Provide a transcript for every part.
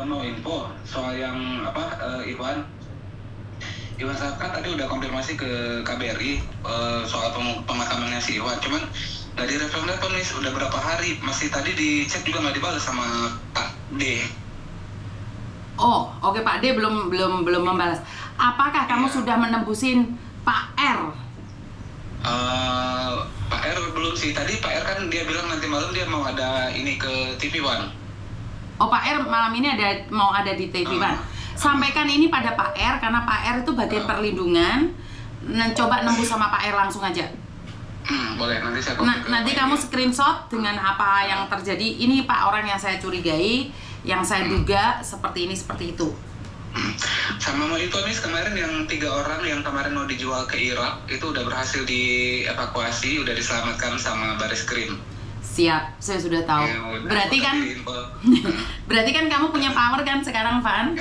mau info soal yang apa Iwan kan tadi udah konfirmasi ke KBRI soal pemakamannya si Iwan, cuman nggak direspon Miss, udah berapa hari, masih tadi dicek juga nggak dibalas sama Pak D. Oh, oke, Pak D belum membalas. Apakah kamu sudah menembusin Pak R? Pak R belum sih. Tadi Pak R kan dia bilang nanti malam dia mau ada ini ke TV One. Oh, Pak R malam ini mau ada di TV One. Sampaikan ini pada Pak R, karena Pak R itu bagian perlindungan. Coba nembus sama Pak R langsung aja. Boleh, nanti saya nanti kamu screenshot dengan apa yang terjadi. Ini Pak orang yang saya curigai, yang saya duga seperti ini, seperti itu. Sama mau info Miss, kemarin yang 3 orang yang kemarin mau dijual ke Irak itu udah berhasil dievakuasi, udah diselamatkan sama Bareskrim. Siap, saya sudah tahu. Ya, berarti kan kamu punya power kan sekarang, Van?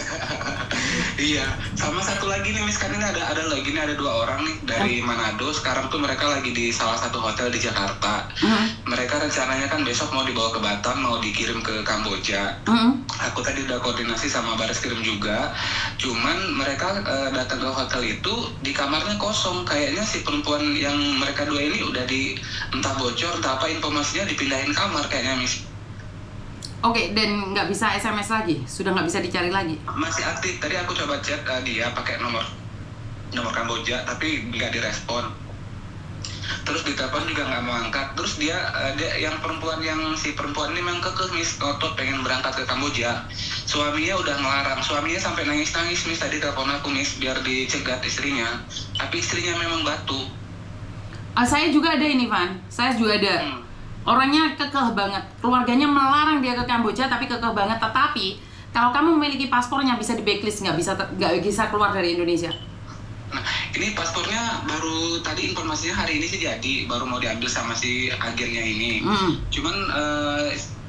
Iya, sama satu lagi nih Miss, kan ini ada 2 orang nih dari Manado. Sekarang tuh mereka lagi di salah satu hotel di Jakarta. Mereka rencananya kan besok mau dibawa ke Batam, mau dikirim ke Kamboja. Aku tadi udah koordinasi sama Bareskrim juga. Cuman mereka datang ke hotel itu di kamarnya kosong. Kayaknya si perempuan yang mereka 2 ini udah entah bocor, entah apa informasinya dipindahin kamar kayaknya Miss. Oke, dan nggak bisa SMS lagi? Sudah nggak bisa dicari lagi? Masih aktif. Tadi aku coba chat dia pakai nomor Kamboja, tapi nggak direspon. Terus ditelepon juga nggak mau angkat. Terus dia yang si perempuan ini memang kekeh Miss, ngotot pengen berangkat ke Kamboja. Suaminya udah ngelarang. Suaminya sampai nangis Miss, tadi telepon aku Miss biar dicegat istrinya. Tapi istrinya memang batu. Saya juga ada ini, Van. Saya juga ada. Orangnya kekeh banget. Keluarganya melarang dia ke Kamboja, tapi kekeh banget. Tetapi kalau kamu memiliki paspornya bisa di blacklist, nggak bisa keluar dari Indonesia. Nah, ini paspornya baru tadi informasinya hari ini sih jadi, baru mau diambil sama si agennya ini. Cuman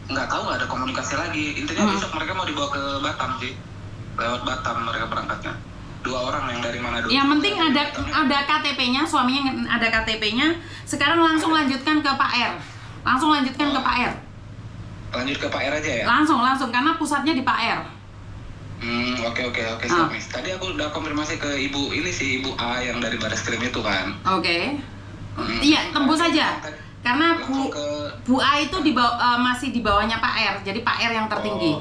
nggak tahu, nggak ada komunikasi lagi. Intinya besok mereka mau dibawa ke Batam sih, lewat Batam mereka berangkatnya. 2 orang yang dari mana dulu. Yang penting ada KTP-nya, suaminya ada KTP-nya. Sekarang langsung lanjutkan ke Pak R. Lanjut ke Pak R aja ya? Langsung, karena pusatnya di Pak R. Oke, siap Miss. Tadi aku udah konfirmasi ke ibu A yang dari Bareskrim itu kan. Oke. Iya, tembus saja. Karena Bu A itu masih di bawahnya Pak R. Jadi Pak R yang tertinggi.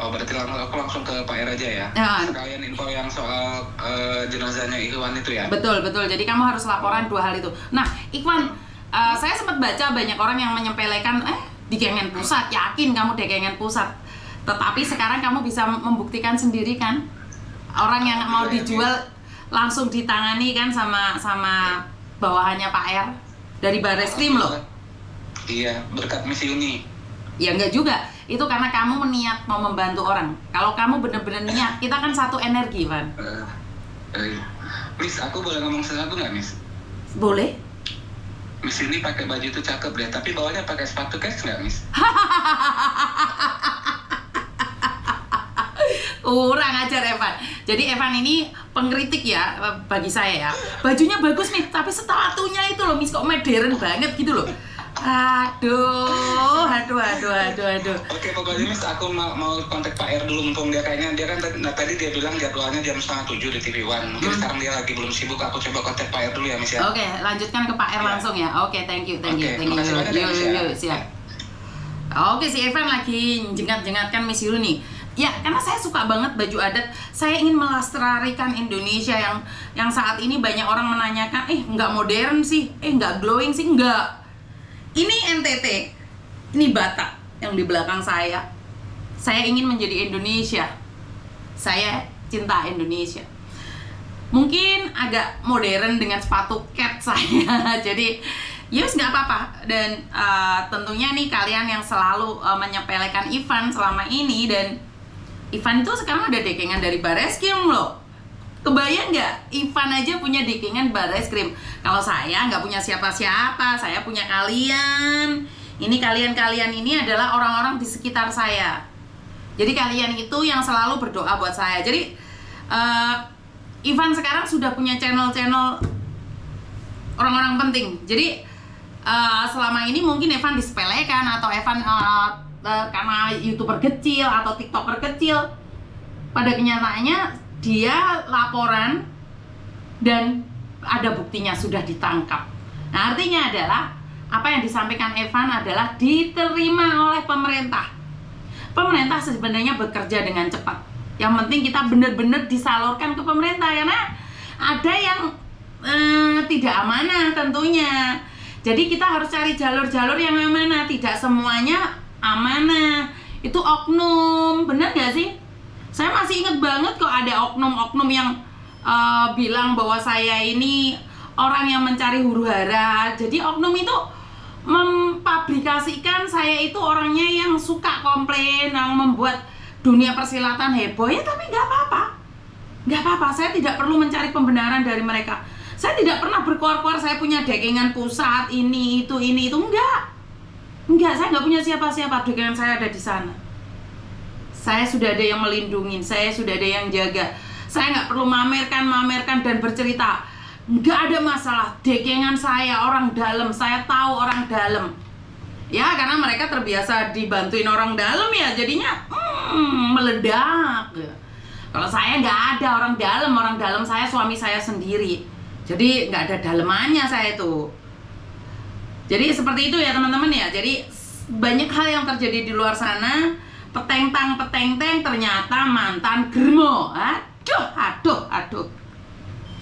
Berarti aku langsung ke Pak R aja ya? Sekalian info yang soal jenazahnya Ikhwan itu ya? Betul. Jadi kamu harus laporan 2 hal itu. Nah, Ikhwan, saya sempat baca banyak orang yang menyepelekan di Kengen Pusat, yakin kamu di Kengen Pusat. Tetapi sekarang kamu bisa membuktikan sendiri kan, orang yang mau dijual langsung ditangani kan sama bawahannya Pak R dari Bareskrim loh. Iya, berkat Miss Yuni. Ya enggak juga, itu karena kamu niat mau membantu orang. Kalau kamu benar-benar niat, kita kan satu energi, Van. Miss, aku boleh ngomong sesuatu nggak Miss? Boleh. Miss ini pakai baju itu cakep deh, tapi bawahnya pakai sepatu kets nggak Miss? Kurang ajar Evan. Jadi Evan ini pengkritik ya bagi saya ya. Bajunya bagus nih, tapi sepatunya itu loh Miss, kok modern banget gitu loh. Aduh. Oke, pokoknya Miss, aku mau kontak Pak R dulu, mumpung dia kayaknya tadi dia bilang jadwalnya jam 6:30 di TV One. Mungkin sekarang dia lagi belum sibuk. Aku coba kontak Pak R dulu ya Miss ya. Oke, lanjutkan ke Pak R langsung ya. Oke, thank you. Yuk, siap. Oke, si Evan lagi jengat-jengatkan Miss Yulu nih. Ya, karena saya suka banget baju adat. Saya ingin melestarikan Indonesia yang saat ini banyak orang menanyakan, nggak modern sih, nggak glowing sih, nggak. Ini NTT, ini Batak yang di belakang saya. Saya ingin menjadi Indonesia. Saya cinta Indonesia. Mungkin agak modern dengan sepatu cat saya. Jadi, yes, nggak apa-apa. Dan tentunya nih kalian yang selalu menyepelekan Ivan selama ini, dan Ivan itu sekarang ada dekengan dari Bareskrim loh. Kebayang nggak? Ivan aja punya dekengan Bareskrim. Kalau saya nggak punya siapa-siapa, saya punya kalian. Ini kalian ini adalah orang-orang di sekitar saya. Jadi kalian itu yang selalu berdoa buat saya. Jadi Ivan sekarang sudah punya channel-channel orang-orang penting. Jadi selama ini mungkin Evan disepelekan atau Evan karena YouTuber kecil atau TikToker kecil. Pada kenyataannya dia laporan dan ada buktinya sudah ditangkap. Nah, artinya adalah apa yang disampaikan Evan adalah diterima oleh pemerintah. Pemerintah sebenarnya bekerja dengan cepat. Yang penting kita benar-benar disalurkan ke pemerintah, karena ada yang tidak amanah tentunya. Jadi kita harus cari jalur-jalur yang amanah. Tidak semuanya amanah. Itu oknum, benar gak sih? Saya masih ingat banget kok ada oknum-oknum yang bilang bahwa saya ini orang yang mencari huru-hara. Jadi oknum itu mempublikasikan saya itu orangnya yang suka komplain, yang membuat dunia persilatan heboh. Ya tapi nggak apa-apa, nggak apa-apa. Saya tidak perlu mencari pembenaran dari mereka. Saya tidak pernah berkuar-kuar saya punya dekengan pusat ini itu enggak, saya nggak punya siapa-siapa. Dekengan saya ada di sana. Saya sudah ada yang melindungi, saya sudah ada yang jaga. Saya nggak perlu mamerkan dan bercerita. Nggak ada masalah. Dekengan saya orang dalam, saya tahu orang dalam. Ya karena mereka terbiasa dibantuin orang dalam ya, jadinya meledak. Kalau saya nggak ada orang dalam saya suami saya sendiri. Jadi nggak ada dalemannya saya itu. Jadi seperti itu ya teman-teman ya. Jadi banyak hal yang terjadi di luar sana. Peteng-teng ternyata mantan germo. Aduh.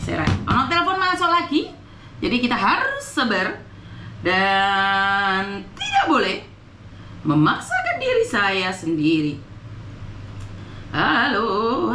Serai. Ono telepon masuk lagi. Jadi kita harus sabar dan tidak boleh memaksakan diri saya sendiri. Halo.